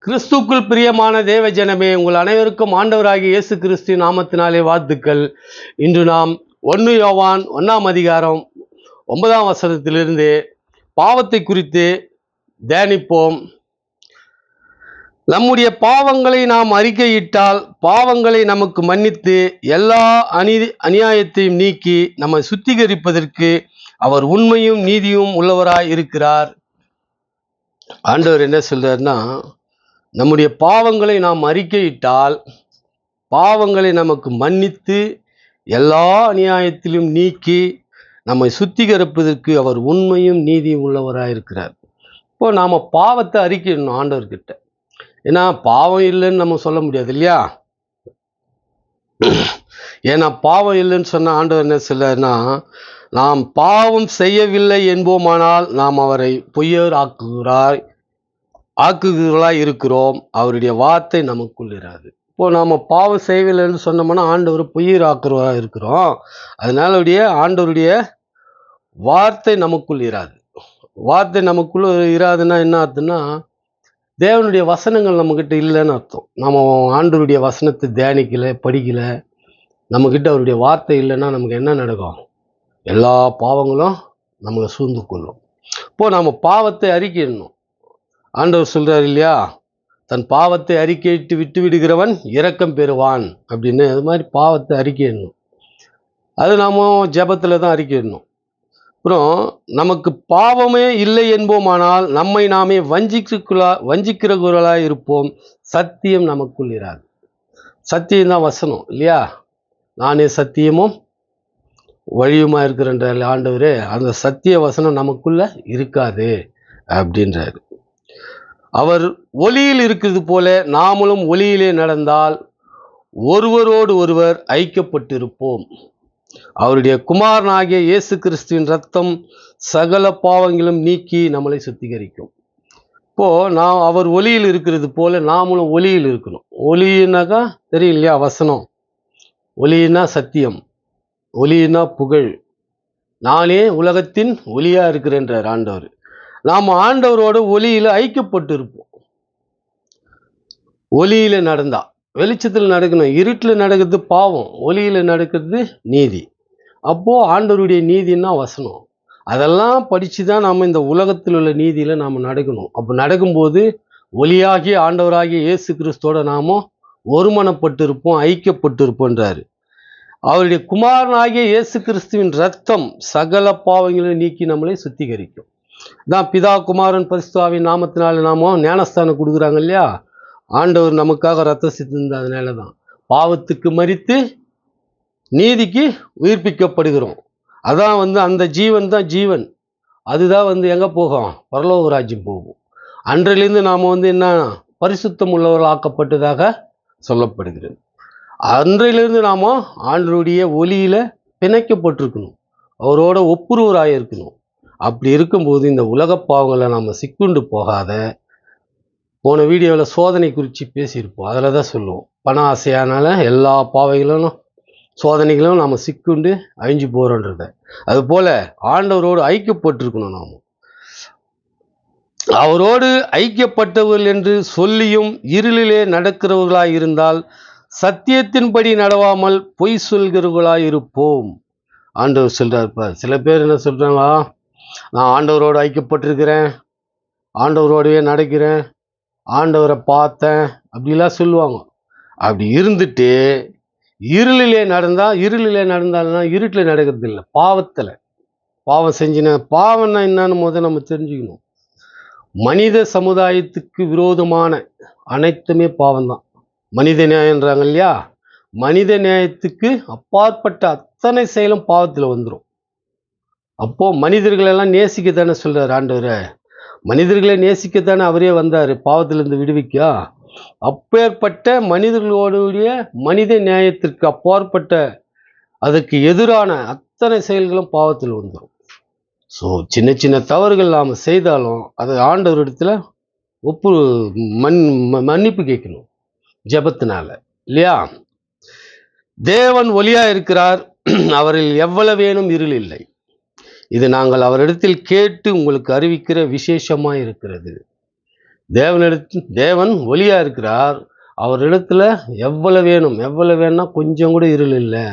கிறிஸ்துக்குள் பிரியமான தேவ ஜனமே, உங்கள் அனைவருக்கும் ஆண்டவராகிய இயேசு கிறிஸ்து நாமத்தினாலே வாழ்த்துக்கள். இன்று நாம் 1 யோவான் 1ஆம் அதிகாரம் 9ஆம் வசனத்திலிருந்து பாவத்தை குறித்து தியானிப்போம். நம்முடைய பாவங்களை நாம் அறிக்கையிட்டால் பாவங்களை நமக்கு மன்னித்து எல்லா அநியாயத்தையும் நீக்கி நம்மை சுத்திகரிப்பதற்கு அவர் உண்மையும் நீதியும் உள்ளவராய் இருக்கிறார். ஆண்டவர் என்ன சொல்றாருன்னா, நம்முடைய பாவங்களை நாம் அறிக்கையிட்டால் பாவங்களை நமக்கு மன்னித்து எல்லா அநியாயத்திலும் நீக்கி நம்மை சுத்திகரிப்பதற்கு அவர் உண்மையும் நீதியும் உள்ளவராக இருக்கிறார். இப்போ நாம் பாவத்தை அறிக்கையிடணும் ஆண்டவர்கிட்ட. ஏன்னா பாவம் இல்லைன்னு நம்ம சொல்ல முடியாது இல்லையா? ஏன்னா பாவம் இல்லைன்னு சொன்ன ஆண்டவர் என்ன சொல்றாருன்னா, நாம் பாவம் செய்யவில்லை என்போமானால் நாம் அவரை பொய்யர் ஆக்குகிறாய் இருக்கிறோம், அவருடைய வார்த்தை நமக்குள் இராது. இப்போ நாம் பாவம் செய்யவில்லைன்னு சொன்னோம்னா ஆண்டவர் பொய்யர் ஆக்குறவா இருக்கிறோம். அதனால ஆண்டவருடைய வார்த்தை நமக்குள் இராது. வார்த்தை நமக்குள்ள இராதுன்னா என்ன அர்த்தம்னா, தேவனுடைய வசனங்கள் நம்மக்கிட்ட இல்லைன்னு அர்த்தம். நம்ம ஆண்டவருடைய வசனத்தை தியானிக்கலை, படிக்கலை, நம்மக்கிட்ட அவருடைய வார்த்தை இல்லைன்னா நமக்கு என்ன நடக்கும்? எல்லா பாவங்களும் நம்மளை சூழ்ந்து கொள்ளும். இப்போ நம்ம பாவத்தை அறிக்கையிடணும். ஆண்டவர் சொல்றார் இல்லையா, தன் பாவத்தை அறிக்கையிட்டு விட்டு விடுகிறவன் இரக்கம் பெறுவான் அப்படின்னு. அது மாதிரி பாவத்தை அறிக்கையிடணும். அது நாம ஜெபத்தில் தான் அறிக்கையிடணும். அப்புறம் நமக்கு பாவமே இல்லை என்போமானால் நம்மை நாமே வஞ்சிக்கிறவர்களாய் இருப்போம், சத்தியம் நமக்குள் இராது. சத்தியம் தான் வசனம் இல்லையா? நானே சத்தியமும் வழியுமா இருக்கிறன்ற ஆண்டவரே, அந்த சத்திய வசனம் நமக்குள்ள இருக்காது அப்படின்றாரு. அவர் ஒளியில் இருக்கிறது போல நாமளும் ஒளியிலே நடந்தால் ஒருவரோடு ஒருவர் ஐக்கியப்பட்டிருப்போம். அவருடைய குமாரனாகிய இயேசு கிறிஸ்துவின் ரத்தம் சகல பாவங்களும் நீக்கி நம்மளை சுத்திகரிக்கும். இப்போ அவர் ஒளியில் இருக்கிறது போல நாமளும் ஒளியில் இருக்கணும். ஒளினாக்கா தெரியும் இல்லையா? வசனம். ஒளினா சத்தியம், ஒளினா புகழ். நானே உலகத்தின் ஒளியா இருக்கிறேன்றார் ஆண்டவர். நாம் ஆண்டவரோட ஒளியில ஐக்கியப்பட்டு இருப்போம். ஒளியில நடந்தா, வெளிச்சத்தில் நடக்கணும். இருட்டில் நடக்கிறது பாவம், ஒளியில நடக்கிறது நீதி. அப்போ ஆண்டவருடைய நீதினா வசனம். அதெல்லாம் படிச்சுதான் நாம இந்த உலகத்தில் உள்ள நீதியில நாம நடக்கணும். அப்போ நடக்கும்போது ஒளியாகிய ஆண்டவராகிய இயேசு கிறிஸ்துவோட நாம ஒருமனப்பட்டு இருப்போம், ஐக்கியப்பட்டு இருப்போன்றாரு. அவருடைய குமாரனாகிய இயேசு கிறிஸ்துவின் ரத்தம் சகல பாவங்களை நீக்கி நம்மளை சுத்திகரிக்கும். தான் பிதா குமாரன் பரிசுத்த ஆவியின் நாமத்தினால நாம ஞானஸ்தானம் கொடுக்குறாங்க இல்லையா? ஆண்டவர் நமக்காக ரத்தம் சிந்திருந்த, அதனால தான் பாவத்துக்கு மரித்து நீதிக்கு உயிர்ப்பிக்கப்படுகிறோம். அதான் அந்த ஜீவன் தான் ஜீவன். அதுதான் எங்கே போகும்? பரலோக ராஜ்யம் போகும். அன்றிலிருந்து நாம் என்ன பரிசுத்தம் உள்ளவர்கள் ஆக்கப்பட்டதாக சொல்லப்படுகிறது. அன்றையிலிருந்து நாம் ஆண்டவருடைய ஒளியில பிணைக்கப்பட்டிருக்கணும், அவரோட ஒப்புரவராக இருக்கணும். அப்படி இருக்கும்போது இந்த உலக பாவங்களை நாம் சிக்குண்டு போகாத. போன வீடியோவில் சோதனை குறித்து பேசியிருப்போம். அதில் தான் சொல்லுவோம், பண ஆசையானால எல்லா பாவைகளும் சோதனைகளும் நாம் சிக்குண்டு அழிஞ்சு போகிறோன்றத. அதுபோல் ஆண்டவரோடு ஐக்கியப்பட்டிருக்கணும். நாம் அவரோடு ஐக்கியப்பட்டவர்கள் என்று சொல்லியும் இருளிலே நடக்கிறவர்களாய் இருந்தால் சத்தியத்தின்படி நடவாமல் பொய் சொல்கிறவர்களாய் இருப்போம். ஆண்டவர் சொல்றாருப்பா. சில பேர் என்ன சொல்றாங்களா, நான் ஆண்டவரோடு ஐக்கியப்பட்டிருக்கிறேன், ஆண்டவரோடவே நடக்கிறேன், ஆண்டவரை பார்த்தேன் அப்படிலாம் சொல்லுவாங்க. அப்படி இருந்துட்டு இருளிலே நடந்தால்னா இருட்டில் நடக்கிறது இல்லை, பாவத்தில். பாவம் செஞ்சின பாவம்னா என்னன்னு முதல் நம்ம தெரிஞ்சுக்கணும். மனித சமுதாயத்துக்கு விரோதமான அனைத்துமே பாவம்தான். மனித நியாயன்றாங்க இல்லையா? மனித நியாயத்துக்கு அப்பாற்பட்ட அத்தனை செயலும் பாவத்தில் வந்துடும். அப்போ மனிதர்களெல்லாம் நேசிக்கத்தானே சொல்றாரு ஆண்டவர். மனிதர்களை நேசிக்கத்தானே அவரே வந்தார் பாவத்திலிருந்து விடுவிக்க. அப்பேற்பட்ட மனிதர்களுடைய மனித நியாயத்திற்கு அப்பாற்பட்ட அதுக்கு எதிரான அத்தனை செயல்களும் பாவத்தில் வந்துடும். ஸோ சின்ன சின்ன தவறுகள் நாம் செய்தாலும் அதை ஆண்டவரிடத்துல மன்னிப்பு கேட்கணும் ஜெபத்தினால இல்லையா? தேவன் ஒளியா இருக்கிறார், அவரில் எவ்வளவேனும் இருள் இல்லை. இது நாங்கள் அவரிடத்தில் கேட்டு உங்களுக்கு அறிவிக்கிற விசேஷமாக இருக்கிறது. தேவன் ஒளியா இருக்கிறார். அவரிடத்துல எவ்வளவு வேணும், எவ்வளவு வேணும்னா கொஞ்சம் கூட இருள் இல்லை,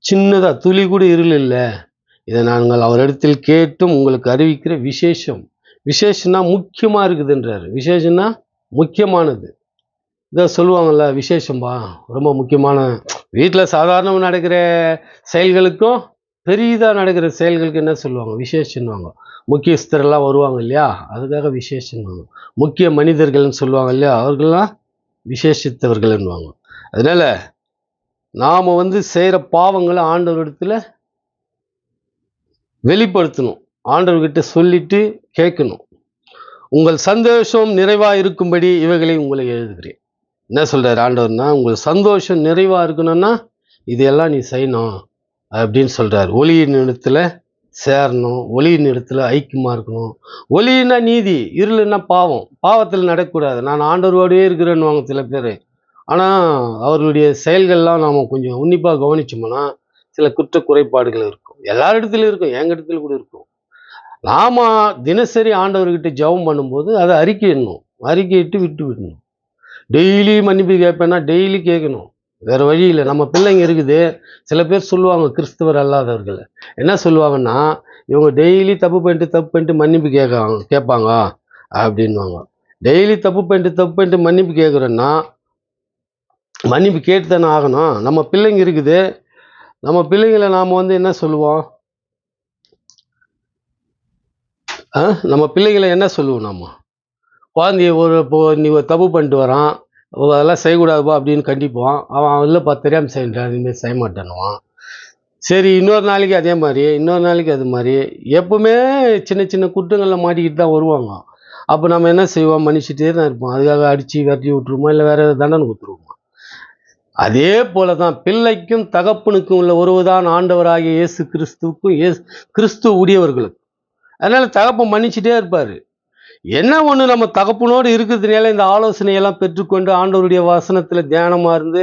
சின்னதா துளி கூட இருள் இல்லை. இதை நாங்கள் அவரிடத்தில் கேட்டும் உங்களுக்கு அறிவிக்கிற விசேஷம். விசேஷம்னா முக்கியமா இருக்குதுன்றாரு. விசேஷம்னா முக்கியமானது. இதை சொல்லுவாங்கல்ல, விசேஷம்பா ரொம்ப முக்கியமான. வீட்டில் சாதாரணமாக நடக்கிற செயல்களுக்கும் பெரிதாக நடக்கிற செயல்களுக்கு என்ன சொல்லுவாங்க? விசேஷன்வாங்க. முக்கியஸ்தரெல்லாம் வருவாங்க இல்லையா, அதுக்காக விசேஷன்வாங்க. முக்கிய மனிதர்கள்னு சொல்லுவாங்க இல்லையா, அவர்கள்லாம் விசேஷித்தவர்கள்னுவாங்க. அதனால நாம் செய்கிற பாவங்களை ஆண்டவரிடத்துல வெளிப்படுத்தணும். ஆண்டவர்கிட்ட சொல்லிட்டு கேட்கணும். உங்கள் சந்தோஷம் நிறைவாக இருக்கும்படி இவைகளை உங்களை எழுதுகிறேன். என்ன சொல்கிறார் ஆண்டவர்னா, உங்கள் சந்தோஷம் நிறைவாக இருக்கணும்னா இதையெல்லாம் நீ செய்யணும் அப்படின்னு சொல்கிறார். ஒளியின் இடத்துல சேரணும், ஒளியின் இடத்துல ஐக்கியமாக இருக்கணும். ஒளின்னா நீதி, இருளுன்னா பாவம். பாவத்தில் நடக்கக்கூடாது. நான் ஆண்டவரோடவே இருக்கிறேன்னு சில பேர். ஆனால் அவர்களுடைய செயல்கள்லாம் நாம் கொஞ்சம் உன்னிப்பாக கவனிச்சோம்னா சில குற்ற குறைபாடுகள் இருக்கும். எல்லாரிடத்துலையும் இருக்கும், எங்கள் இடத்துல கூட இருக்கும். நாம தினசரி ஆண்டவர்கிட்ட ஜெபம் பண்ணும்போது அதை அறிக்கையிடணும். அறிக்கையிட்டு விட்டு விடணும். டெய்லி மன்னிப்பு கேட்பேன்னா டெய்லி கேட்கணும். வேற வழி இல்லை. நம்ம பிள்ளைங்க இருக்குது. சில பேர் சொல்லுவாங்க, கிறிஸ்தவர் அல்லாதவர்கள் என்ன சொல்லுவாங்கன்னா, இவங்க டெய்லி தப்பு பண்ணிட்டு மன்னிப்பு கேட்பாங்க அப்படின்வாங்க. டெய்லி தப்பு பண்ணிட்டு மன்னிப்பு கேட்குறோன்னா மன்னிப்பு கேட்டு தானே ஆகணும். நம்ம பிள்ளைங்க இருக்குது. நம்ம பிள்ளைங்களை நாம் என்ன சொல்லுவோம்? நம்ம பிள்ளைகளை என்ன சொல்லுவோம்? நம்ம குழந்தைய நீ தப்பு பண்ணிட்டு வரான், அதெல்லாம் செய்யக்கூடாதுப்பா அப்படின்னு கண்டிப்போம். அவன் இல்லைப்பா தெரியாமல் செய்யறான், இதுமாரி செய்ய மாட்டானுவான். சரி, இன்னொரு நாளைக்கு அதே மாதிரி, இன்னொரு நாளைக்கு அது மாதிரி, எப்பவுமே சின்ன சின்ன குற்றங்களில் மாட்டிக்கிட்டு தான் வருவாங்க. அப்போ நம்ம என்ன செய்வோம்? மன்னிச்சுட்டே தான் இருப்போம். அதுக்காக அடித்து விரட்டி விட்டுருவோமா, இல்லை வேற ஏதாவது தண்டனை கொடுத்துருவோமா? அதே போல தான் பிள்ளைக்கும் தகப்பனுக்கும் உள்ள உறவுதான் ஆண்டவராகிய இயேசு கிறிஸ்துவுக்கும் கிறிஸ்து உடையவர்களுக்கு. அதனால தகப்பன் மன்னிச்சுட்டே இருப்பாரு. என்ன ஒண்ணு, நம்ம தகப்பனோடு இருக்கிறதுனால இந்த ஆலோசனையெல்லாம் பெற்றுக்கொண்டு ஆண்டவருடைய வசனத்துல தியானமா இருந்து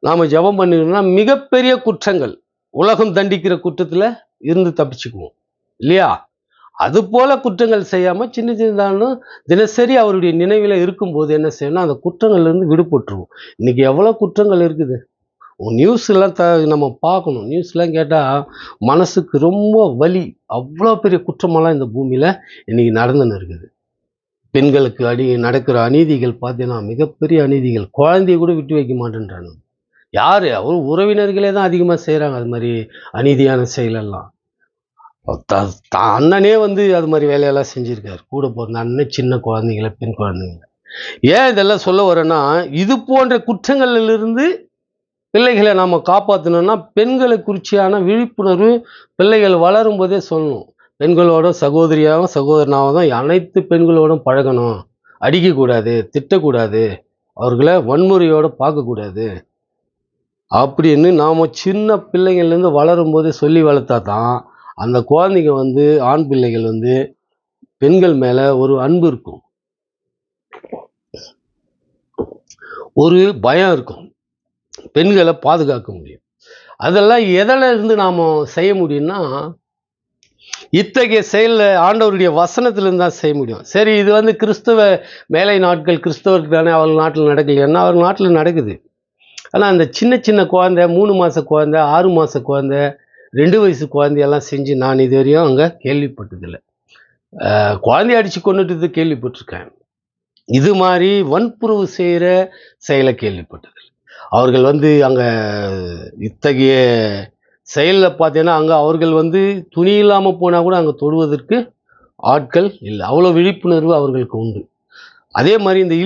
நாம ஜெபம் பண்ணிக்கணும்னா மிகப்பெரிய குற்றங்கள், உலகம் தண்டிக்கிற குற்றத்துல இருந்து தப்பிச்சுக்குவோம் இல்லையா? அது போல குற்றங்கள் செய்யாம சின்ன சின்னதானும் தினசரி அவருடைய நினைவில் இருக்கும்போது என்ன செய்யணும்? அந்த குற்றங்கள்ல இருந்து விடுபட்டுருவோம். இன்னைக்கு எவ்வளவு குற்றங்கள் இருக்குது. நியூஸ்லாம் நம்ம பார்க்கணும். நியூஸ்லாம் கேட்டால் மனசுக்கு ரொம்ப வலி. அவ்வளோ பெரிய குற்றமெல்லாம் இந்த பூமியில் இன்னைக்கு நடந்துன்னு இருக்குது. பெண்களுக்கு நடக்கிற அநீதிகள் பார்த்தீங்கன்னா மிகப்பெரிய அநீதிகள். குழந்தைய கூட விட்டு வைக்க மாட்டேன்றாங்க. யார்? அவர் உறவினர்களே தான் அதிகமாக செய்கிறாங்க அது மாதிரி அநீதியான செயலெல்லாம். அண்ணனே அது மாதிரி வேலையெல்லாம் செஞ்சுருக்காரு. கூட போகிற அண்ணன் சின்ன குழந்தைங்கள, பெண் குழந்தைங்கள. ஏன் இதெல்லாம் சொல்ல வரேன்னா, இது போன்ற குற்றங்களிலிருந்து பிள்ளைகளை நாம் காப்பாற்றணும்னா பெண்களை குறிச்சியான விழிப்புணர்வு பிள்ளைகள் வளரும் போதே சொல்லணும். பெண்களோட சகோதரியாகவும் சகோதரனாகவும் தான் அனைத்து பெண்களோடும் பழகணும். அடிக்கக்கூடாது, திட்டக்கூடாது, அவர்களை வன்முறையோடு பார்க்கக்கூடாது அப்படின்னு நாம் சின்ன பிள்ளைங்கள்லேருந்து வளரும் போதே சொல்லி வளர்த்தா தான் அந்த குழந்தைங்க ஆண் பிள்ளைகள் பெண்கள் மேலே ஒரு அன்பு இருக்கும், ஒரு பயம் இருக்கும், பெண்களை பாதுகாக்க முடியும். அதெல்லாம் எதில் இருந்து நாம் செய்ய முடியும்னா இத்தகைய செயலில் ஆண்டவருடைய வசனத்திலிருந்து தான் செய்ய முடியும். சரி, இது கிறிஸ்தவ மேலை நாட்கள், கிறிஸ்தவருக்கு தானே அவர்கள் நாட்டில் நடக்கலைன்னா அவர்கள் நாட்டில் நடக்குது. ஆனால் அந்த சின்ன சின்ன குழந்தை, 3 மாத குழந்தை, 6 மாத குழந்தை, 2 வயசு குழந்தையெல்லாம் செஞ்சு நான் இது வரையும் அங்கே கேள்விப்பட்டதில்லை. குழந்தைய அடித்து கொண்டுட்டு கேள்விப்பட்டிருக்கேன். இது மாதிரி வன்புறவு செய்கிற செயலை கேள்விப்பட்டதில்லை. அவர்கள் அங்கே இத்தகைய செயலில் பார்த்தீங்கன்னா அங்கே அவர்கள் துணி இல்லாமல் போனால் கூட அங்கே தொடுவதற்கு ஆட்கள் இல்லை. அவ்வளோ விழிப்புணர்வு அவர்களுக்கு உண்டு. அதே மாதிரி இந்த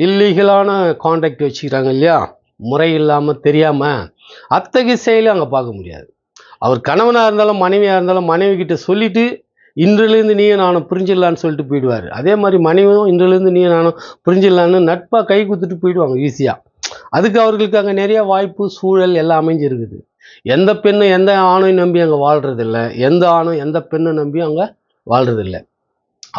இல்லீகலான கான்டாக்ட் வச்சுக்கிறாங்க இல்லையா, முறை இல்லாமல் தெரியாமல், அத்தகைய செயலை அங்கே பார்க்க முடியாது. அவர் கணவனாக இருந்தாலும் மனைவியாக இருந்தாலும் மனைவி கிட்ட சொல்லிட்டு இன்றிலிருந்து நீயும் நானும் புரிஞ்சிடலான்னு சொல்லிட்டு போயிடுவார். அதே மாதிரி மனைவியும் இன்றிலிருந்து நீயும் நானும் புரிஞ்சிடலான்னு நட்பாக கை குத்துட்டு போயிடுவாங்க ஈஸியாக. அதுக்கு அவர்களுக்கு அங்கே நிறைய வாய்ப்பு, சூழல் எல்லாம் அமைஞ்சிருக்குது. எந்த பெண்ணும் எந்த ஆணையும் நம்பி அங்கே வாழ்கிறதில்லை, எந்த ஆணும் எந்த பெண்ணும் நம்பி அங்கே வாழ்கிறதில்லை.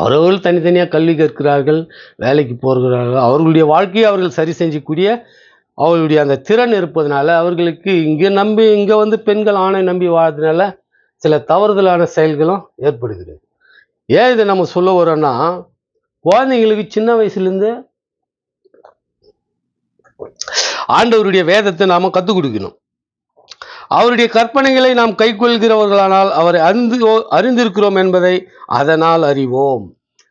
அவர்கள் தனித்தனியாக கல்வி கற்கிறார்கள், வேலைக்கு போகிறார்கள். அவர்களுடைய வாழ்க்கையை அவர்கள் சரி செஞ்சக்கூடிய அவர்களுடைய அந்த திறன் இருப்பதனால அவர்களுக்கு இங்கே பெண்கள் ஆணை நம்பி வாழ்றதுனால சில தவறுதலான செயல்களும் ஏற்படுகிறது. ஏன் இதை நம்ம சொல்ல வரோன்னா, குழந்தைங்களுக்கு சின்ன வயசுலேருந்து ஆண்டவருடைய வேதத்தை நாம கற்றுக் கொடுக்கணும். அவருடைய கற்பனைகளை நாம் கைக்கொள்கிறவர்களானால் அவரை அறிந்திருக்கிறோம் என்பதை அதனால் அறிவோம்.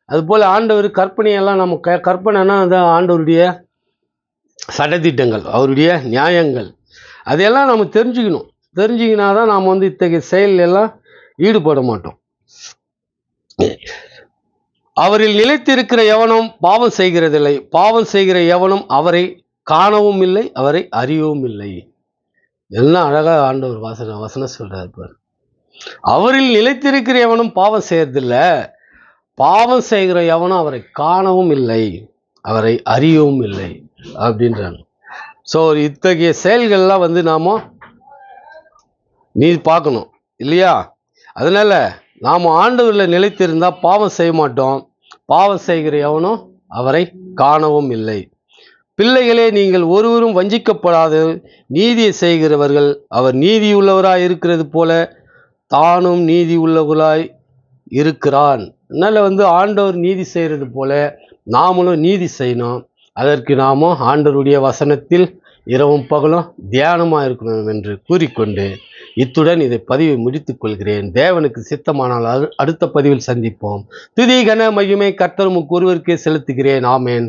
அதுபோல் ஆண்டவர் கற்பனையெல்லாம் நம்ம கற்பனைனா அதான் ஆண்டவருடைய சட்டதிட்டங்கள், அவருடைய நியாயங்கள், அதையெல்லாம் நம்ம தெரிஞ்சுக்கணும். தெரிஞ்சுக்கினாதான் நாம் இத்தகைய செயல் எல்லாம் ஈடுபட மாட்டோம். அவரில் நிலைத்திருக்கிற எவனும் பாவம் செய்கிறதில்லை, பாவம் செய்கிற எவனும் அவரை காணவும் இல்லை, அவரை அறியவும் இல்லை. எல்லாம் அழகா ஆண்டவர் வசனம் சொல்றாரு பாரு. அவரில் நிலைத்திருக்கிற எவனும் பாவம் செய்யறதில்ல, பாவம் செய்கிற எவனும் அவரை காணவும் இல்லை, அவரை அறியவும் இல்லை அப்படின்றாங்க. ஸோ இத்தகைய செயல்கள்லாம் நாம நீ பார்க்கணும் இல்லையா? அதனால நாம் ஆண்டவரில் நிலைத்திருந்தா பாவம் செய்ய மாட்டோம், பாவம் செய்கிற எவனும் அவரை காணவும் இல்லை. பிள்ளைகளே, நீங்கள் ஒருவரும் வஞ்சிக்கப்படாது நீதியை செய்கிறவர்கள், அவர் நீதியுள்ளவராய் இருக்கிறது போல தானும் நீதி உள்ளவராய் இருக்கிறான். அதனால ஆண்டவர் நீதி செய்கிறது போல நாமளும் நீதி செய்யணும். அதற்கு நாமும் ஆண்டவருடைய வசனத்தில் இரவும் பகலும் தியானமாக இருக்கணும் என்று கூறிக்கொண்டு இத்துடன் இதை பதிவை முடித்துக் கொள்கிறேன். தேவனுக்கு சித்தமானால் அடுத்த பதிவில் சந்திப்போம். துதி கன மகிமை கர்த்தர் ஒருவருக்கே செலுத்துகிறேன். ஆமேன்.